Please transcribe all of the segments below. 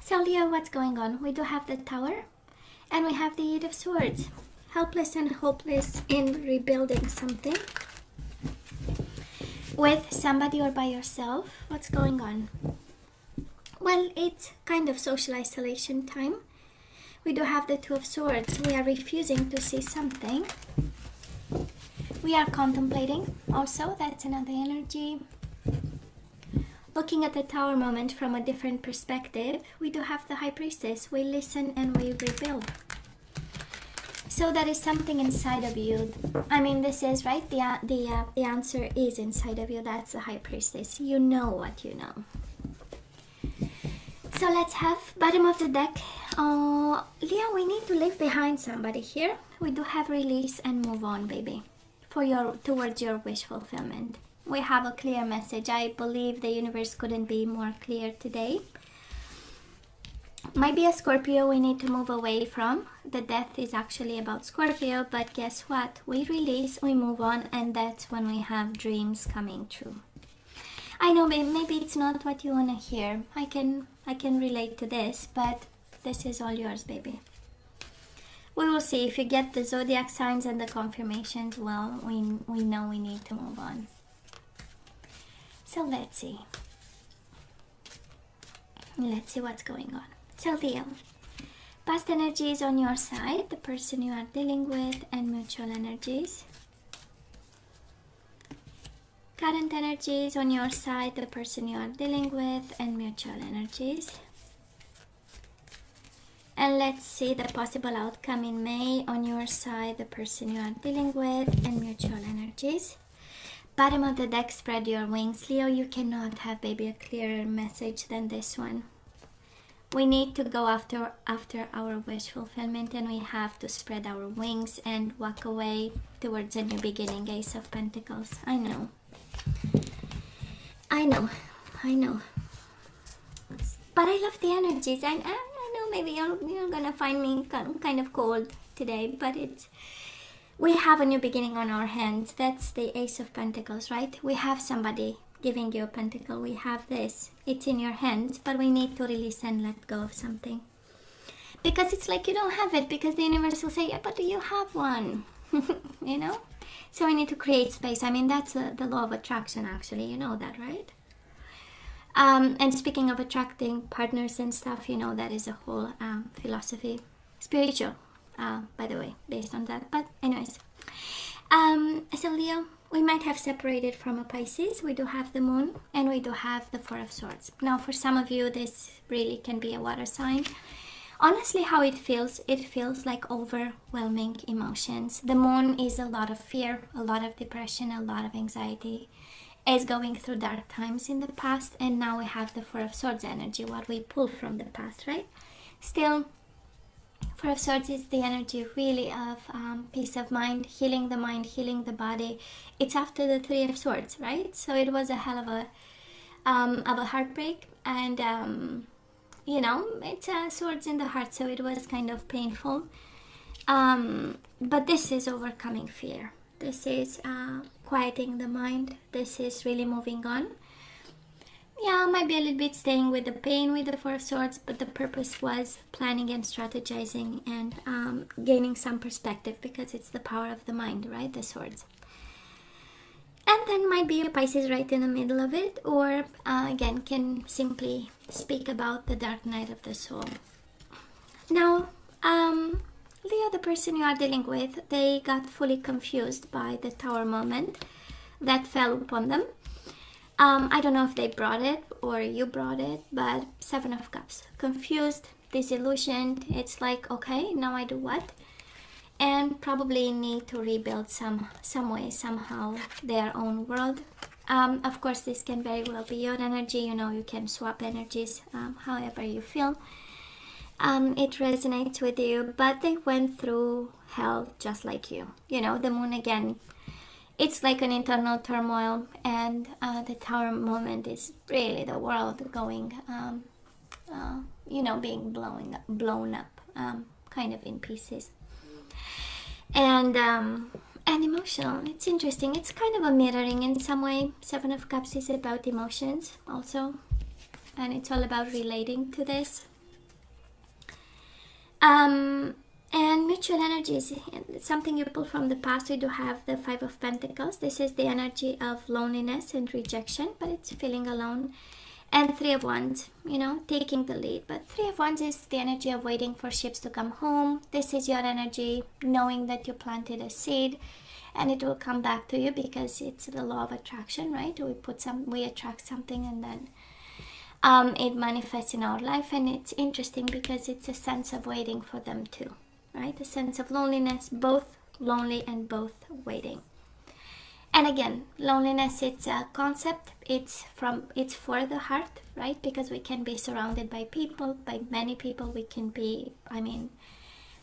So Leo, what's going on? We do have the Tower and we have the Eight of Swords. Helpless and hopeless in rebuilding something. With somebody or by yourself. What's going on? Well, it's kind of social isolation time. We do have the Two of Swords. We are refusing to see something. We are contemplating also. That's another energy. Looking at the Tower moment from a different perspective, we do have the High Priestess. We listen and we rebuild. So that is something inside of you. I mean, this is right. The answer is inside of you. That's the High Priestess. You know what you know. So let's have bottom of the deck. Leo, we need to leave behind somebody here. We do have release and move on, baby, towards your wish fulfillment. We have a clear message. I believe the universe couldn't be more clear today. Might be a Scorpio we need to move away from. The death is actually about Scorpio, but guess what? We release, we move on, and that's when we have dreams coming true. I know maybe it's not what you want to hear. I can relate to this, but this is all yours, baby. We will see. If you get the zodiac signs and the confirmations, well, we know we need to move on. So let's see. Let's see what's going on. So Leo, past energies on your side, the person you are dealing with, and mutual energies. Current energies on your side, the person you are dealing with, and mutual energies. And let's see the possible outcome in May on your side, the person you are dealing with, and mutual energies. Bottom of the deck, spread your wings. Leo, you cannot have, baby, a clearer message than this one. We need to go after our wish fulfillment, and we have to spread our wings and walk away towards a new beginning. Ace of Pentacles. I know. But I love the energies. I know maybe you're gonna find me kind of cold today, but we have a new beginning on our hands. That's the Ace of Pentacles, right? We have somebody giving you a pentacle. We have this. It's in your hands, but we need to release and let go of something. Because it's like you don't have it, because the universe will say, yeah, but you have one. You know? So we need to create space. I mean, that's the law of attraction, actually. You know that, right? And speaking of attracting partners and stuff, you know, that is a whole philosophy. Spiritual, by the way, based on that. But anyways. So Leo, we might have separated from a Pisces. We do have the Moon, and we do have the Four of Swords. Now, for some of you, this really can be a water sign. Honestly, how it feels like overwhelming emotions. The Moon is a lot of fear, a lot of depression, a lot of anxiety. Is going through dark times in the past, and now we have the Four of Swords energy, what we pull from the past, right? Still, Four of Swords is the energy really of peace of mind, healing the body. It's after the Three of Swords, right? So it was a hell of a heartbreak, and you know, it's swords in the heart, so it was kind of painful. But this is overcoming fear. This is quieting the mind. This is really moving on. Yeah, might be a little bit staying with the pain with the Four of Swords, but the purpose was planning and strategizing and gaining some perspective, because it's the power of the mind, right? The swords. And then might be a Pisces right in the middle of it, or again, can simply speak about the dark night of the soul. Now, Leo, the person you are dealing with, they got fully confused by the Tower moment that fell upon them. I don't know if they brought it or you brought it, but Seven of Cups. Confused, disillusioned. It's like, okay, now I do what? And probably need to rebuild some way, somehow, their own world. Of course, this can very well be your energy. You know, you can swap energies however you feel. It resonates with you, but they went through hell just like you. You know, the Moon again, it's like an internal turmoil, and the Tower moment is really the world going, you know, being blown up, kind of in pieces. And emotional. It's interesting. It's kind of a mirroring in some way. Seven of Cups is about emotions also, and it's all about relating to this. And mutual energies, something you pull from the past. We do have the Five of Pentacles. This is the energy of loneliness and rejection, but it's feeling alone. And Three of Wands, you know, taking the lead. But Three of Wands is the energy of waiting for ships to come home. This is your energy, knowing that you planted a seed and it will come back to you, because it's the law of attraction, right? We attract something, and then it manifests in our life. And it's interesting because it's a sense of waiting for them too, right? A sense of loneliness, both lonely and both waiting. And again, loneliness, it's a concept. It's for the heart, right? Because we can be surrounded by people, by many people. We can be,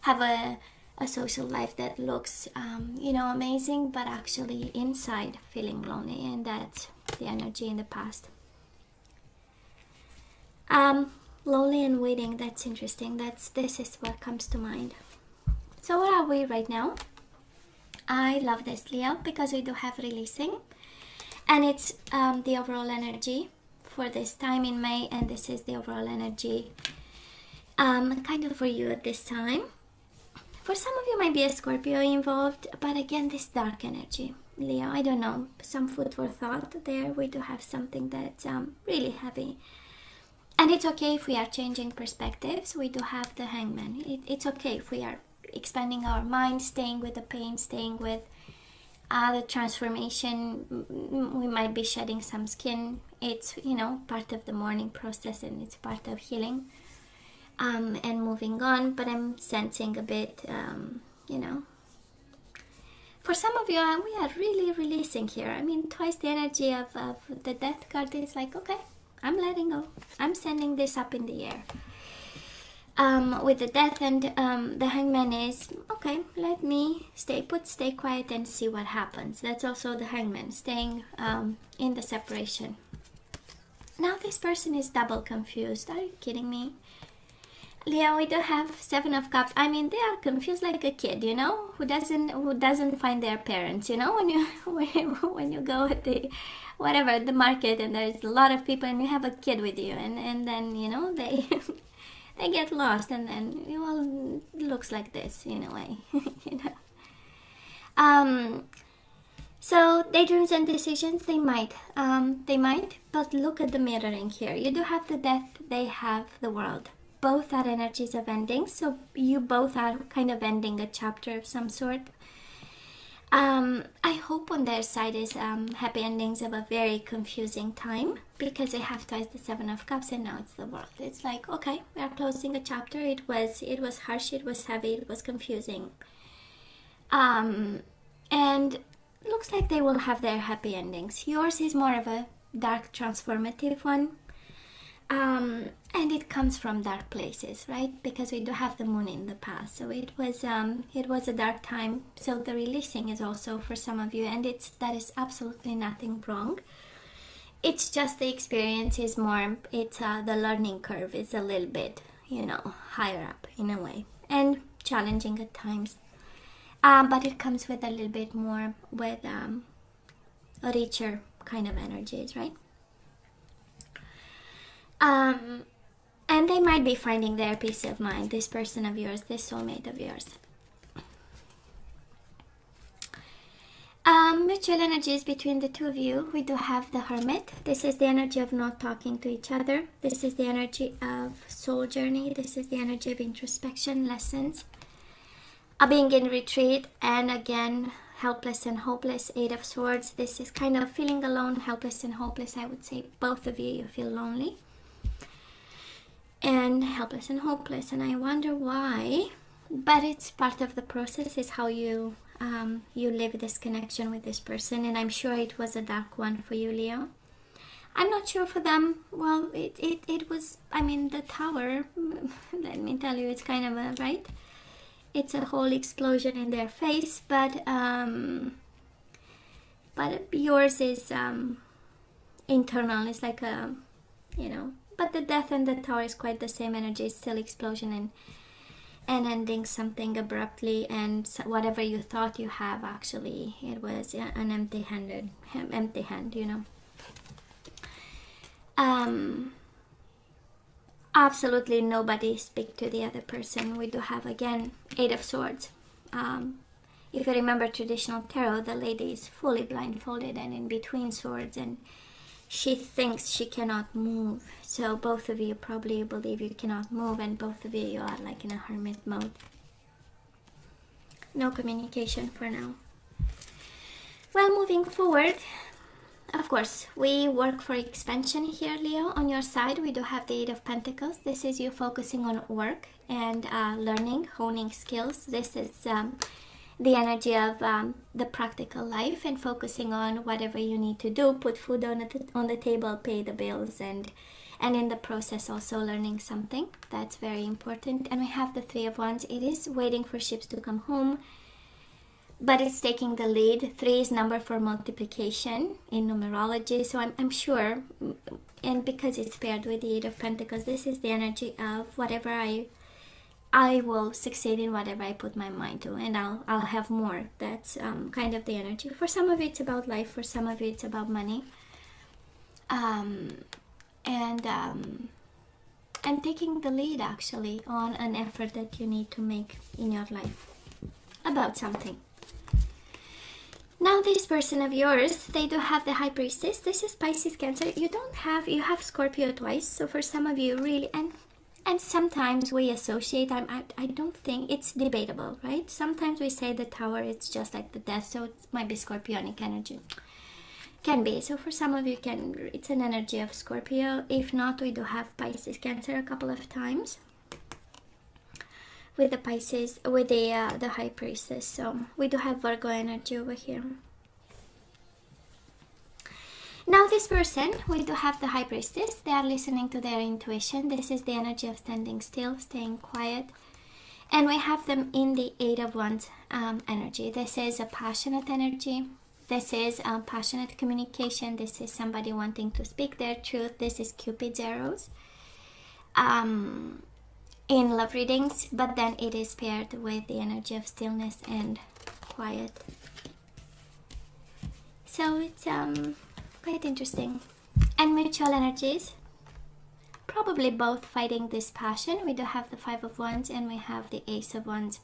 have a social life that looks, amazing, but actually inside feeling lonely. And that's the energy in the past. Lonely and waiting, that's interesting. This is what comes to mind. So where are we right now? I love this, Leo, because we do have releasing, and it's the overall energy for this time in May, and this is the overall energy kind of for you at this time. For some of you might be a Scorpio involved, but again, this dark energy, Leo, I don't know, some food for thought there. We do have something that's really heavy. And it's okay if we are changing perspectives. We do have the Hangman. It's okay if we are expanding our mind, staying with the pain, staying with the transformation. We might be shedding some skin. It's, part of the mourning process, and it's part of healing and moving on. But I'm sensing a bit, for some of you, we are really releasing here. Twice the energy of the Death card is like, okay, I'm letting go. I'm sending this up in the air. With the Death, and the Hangman is, okay, let me stay put, stay quiet, and see what happens. That's also the Hangman, staying in the separation. Now this person is double confused. Are you kidding me? Leo, we do have Seven of Cups. They are confused like a kid, who doesn't find their parents. When you go at the market, and there's a lot of people, and you have a kid with you, and then they they get lost, and then it looks like this in a way. So daydreams and decisions, they might, but look at the mirroring here. You do have the Death, they have the World. Both are energies of ending, so you both are kind of ending a chapter of some sort. I hope on their side is happy endings of a very confusing time, because they have twice the Seven of Cups, and now it's the World. It's like, okay, we are closing a chapter. It was harsh, it was heavy, it was confusing. And looks like they will have their happy endings. Yours is more of a dark, transformative one. And it comes from dark places, right? Because we do have the Moon in the past, so it was a dark time. So the releasing is also for some of you, and that is absolutely nothing wrong. It's just the experience is more. It's the learning curve is a little bit, higher up in a way, and challenging at times. But it comes with a little bit more with a richer kind of energies, right? And they might be finding their peace of mind, this person of yours, this soulmate of yours. Mutual energies between the two of you. We do have the Hermit. This is the energy of not talking to each other. This is the energy of soul journey. This is the energy of introspection, lessons, being in retreat, and again, helpless and hopeless, Eight of Swords. This is kind of feeling alone, helpless and hopeless. I would say both of you feel lonely and helpless and hopeless, and I wonder why, but it's part of the process. Is how you live this connection with this person, and I'm sure it was a dark one for you, Leo. I'm not sure for them. Well, it was, the Tower, let me tell you, it's kind of a, right? It's a whole explosion in their face, but yours is internal. It's like a, but the Death and the Tower is quite the same energy. It's still explosion and ending something abruptly, and whatever you thought you have, actually it was an empty hand, absolutely nobody speak to the other person. We do have, again, Eight of Swords. If you remember traditional tarot, the lady is fully blindfolded and in between swords, and she thinks she cannot move. So both of you probably believe you cannot move, and both of you are like in a hermit mode. No communication for now. Well, moving forward, of course, we work for expansion here, Leo. On your side, we do have the Eight of Pentacles. This is you focusing on work and learning, honing skills. This is the energy of the practical life and focusing on whatever you need to do, put food on the table, pay the bills, and in the process also learning something. That's very important. And we have the Three of Wands. It is waiting for ships to come home, but it's taking the lead. 3 is number for multiplication in numerology, so I'm sure, and because it's paired with the Eight of Pentacles, this is the energy of whatever I will succeed in whatever I put my mind to, and I'll have more. That's kind of the energy. For some of it's about life, for some of it's about money, and taking the lead actually on an effort that you need to make in your life about something. Now this person of yours, they do have the High Priestess. This is Pisces, Cancer. You have Scorpio twice. So for some of you really, and sometimes we associate, I don't think, it's debatable, right? Sometimes we say the Tower, it's just like the Death, so it might be Scorpionic energy. Can be. So for some of you, it's an energy of Scorpio. If not, we do have Pisces, Cancer a couple of times with the Pisces, with the High Priestess. So we do have Virgo energy over here. Now this person, we do have the High Priestess. They are listening to their intuition. This is the energy of standing still, staying quiet. And we have them in the Eight of Wands energy. This is a passionate energy. This is passionate communication. This is somebody wanting to speak their truth. This is Cupid's arrows in love readings, but then it is paired with the energy of stillness and quiet. So it's quite interesting. And mutual energies, probably both fighting this passion. We do have the Five of Wands and we have the Ace of Wands.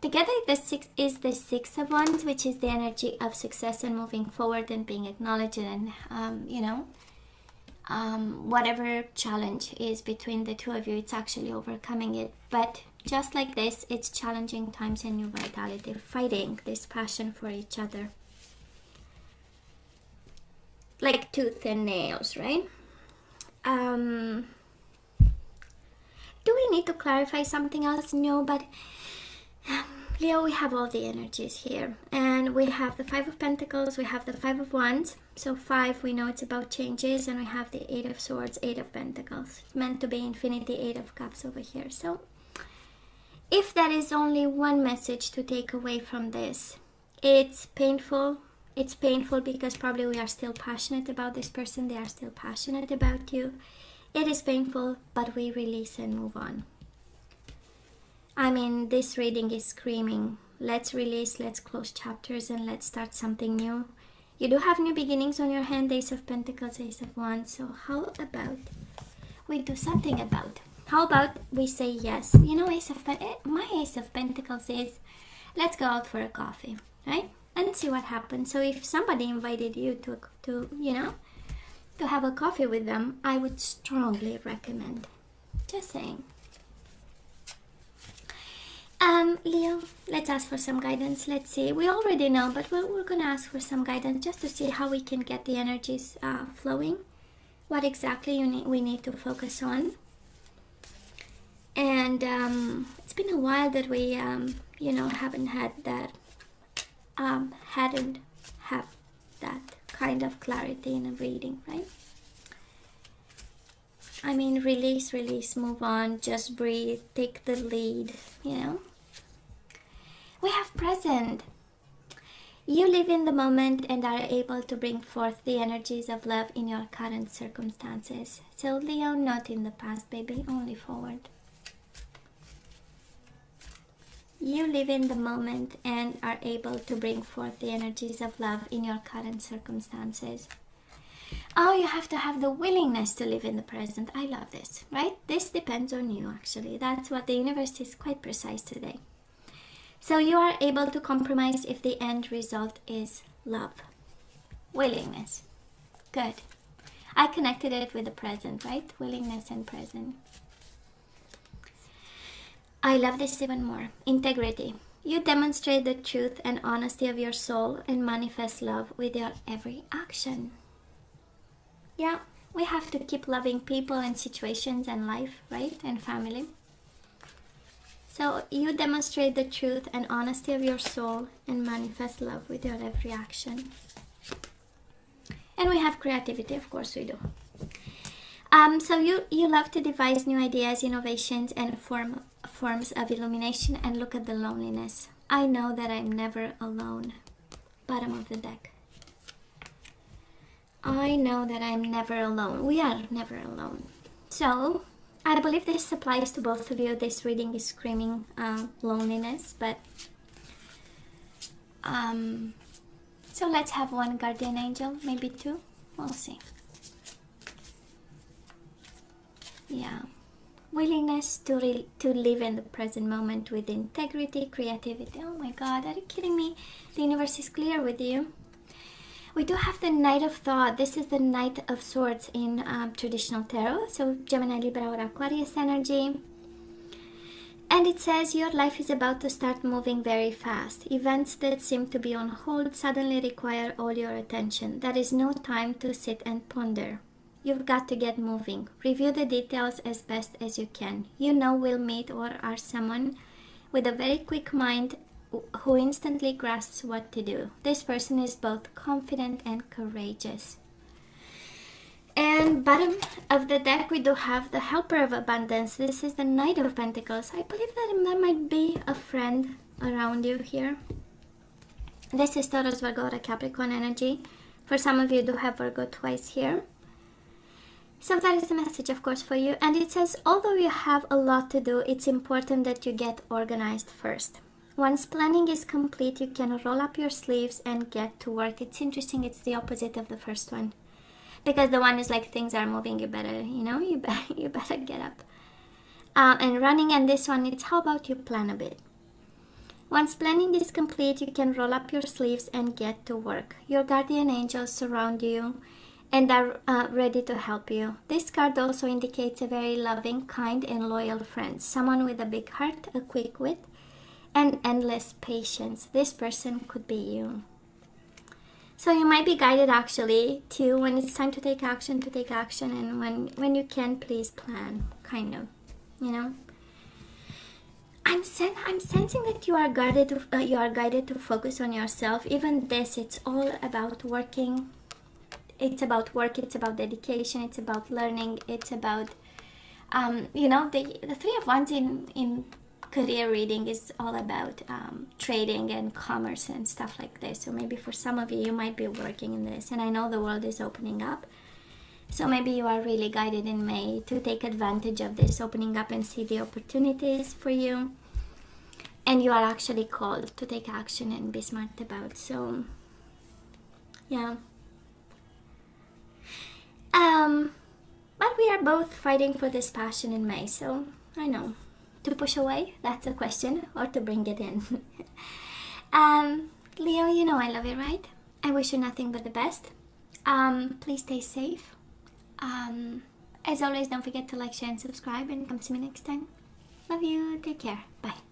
Together the Six of Wands, which is the energy of success and moving forward and being acknowledged, and whatever challenge is between the two of you, it's actually overcoming it. But just like this, it's challenging times and new vitality, fighting this passion for each other. Like tooth and nails, right? Do we need to clarify something else? No, but Leo, we have all the energies here. And we have the Five of Pentacles, we have the Five of Wands. So 5, we know it's about changes. And we have the Eight of Swords, Eight of Pentacles. It's meant to be infinity, Eight of Cups over here. So if there is only one message to take away from this, it's painful. It's painful because probably we are still passionate about this person. They are still passionate about you. It is painful, but we release and move on. I mean, this reading is screaming, let's release, let's close chapters, and let's start something new. You do have new beginnings on your hand, Ace of Pentacles, Ace of Wands. So how about we do something about? How about we say yes? You know, my Ace of Pentacles is, let's go out for a coffee, right? And see what happens. So if somebody invited you to have a coffee with them, I would strongly recommend. Just saying. Leo, let's ask for some guidance. Let's see. We already know, but we're going to ask for some guidance just to see how we can get the energies flowing. What exactly we need to focus on. And it's been a while that we, haven't had that, hadn't have that kind of clarity in a reading, right? I mean, release, move on, just breathe, take the lead, We have present. You live in the moment and are able to bring forth the energies of love in your current circumstances. So Leo, not in the past, baby, only forward. You live in the moment and are able to bring forth the energies of love in your current circumstances. Oh, you have to have the willingness to live in the present. I love this, right? This depends on you, actually. That's what the universe is quite precise today. So you are able to compromise if the end result is love. Willingness. Good. I connected it with the present, right? Willingness and present. I love this even more. Integrity. You demonstrate the truth and honesty of your soul and manifest love with your every action. Yeah, we have to keep loving people and situations and life, right? And family. So you demonstrate the truth and honesty of your soul and manifest love with your every action. And we have creativity, of course we do. So you love to devise new ideas, innovations, and forms of illumination, and look at the loneliness. I know that I'm never alone. Bottom of the deck. I know that I'm never alone. We are never alone. So I believe this applies to both of you. This reading is screaming loneliness, but so let's have one guardian angel, maybe two. We'll see. Yeah, willingness to live in the present moment with integrity, creativity. Oh my God, are you kidding me? The universe is clear with you. We do have the Knight of Thought. This is the Knight of Swords in traditional tarot. So Gemini, Libra, or Aquarius energy. And it says your life is about to start moving very fast. Events that seem to be on hold suddenly require all your attention. There is no time to sit and ponder. You've got to get moving. Review the details as best as you can. You know we'll meet or are someone with a very quick mind who instantly grasps what to do. This person is both confident and courageous. And bottom of the deck, we do have the Helper of Abundance. This is the Knight of Pentacles. I believe that there might be a friend around you here. This is Taurus, Virgo, or Capricorn energy. For some of you do have Virgo twice here. So that is the message, of course, for you. And it says, although you have a lot to do, it's important that you get organized first. Once planning is complete, you can roll up your sleeves and get to work. It's interesting. It's the opposite of the first one. Because the one is like things are moving, you better, you better get up and running. And this one, it's how about you plan a bit. Once planning is complete, you can roll up your sleeves and get to work. Your guardian angels surround you and are ready to help you. This card also indicates a very loving, kind, and loyal friend. Someone with a big heart, a quick wit, and endless patience. This person could be you. So you might be guided actually to, when it's time to take action, and when you can, please plan, kind of, I'm sensing that you are guided to focus on yourself. Even this, it's all about working. It's about work, it's about dedication, it's about learning, it's about, the Three of Wands in career reading is all about trading and commerce and stuff like this. So maybe for some of you, you might be working in this. And I know the world is opening up. So maybe you are really guided in May to take advantage of this opening up and see the opportunities for you. And you are actually called to take action and be smart about. So, yeah. But we are both fighting for this passion in May, so I know. To push away, that's a question, or to bring it in. Leo, you know I love you, right? I wish you nothing but the best. Please stay safe. As always, don't forget to like, share, and subscribe, and come see me next time. Love you. Take care. Bye.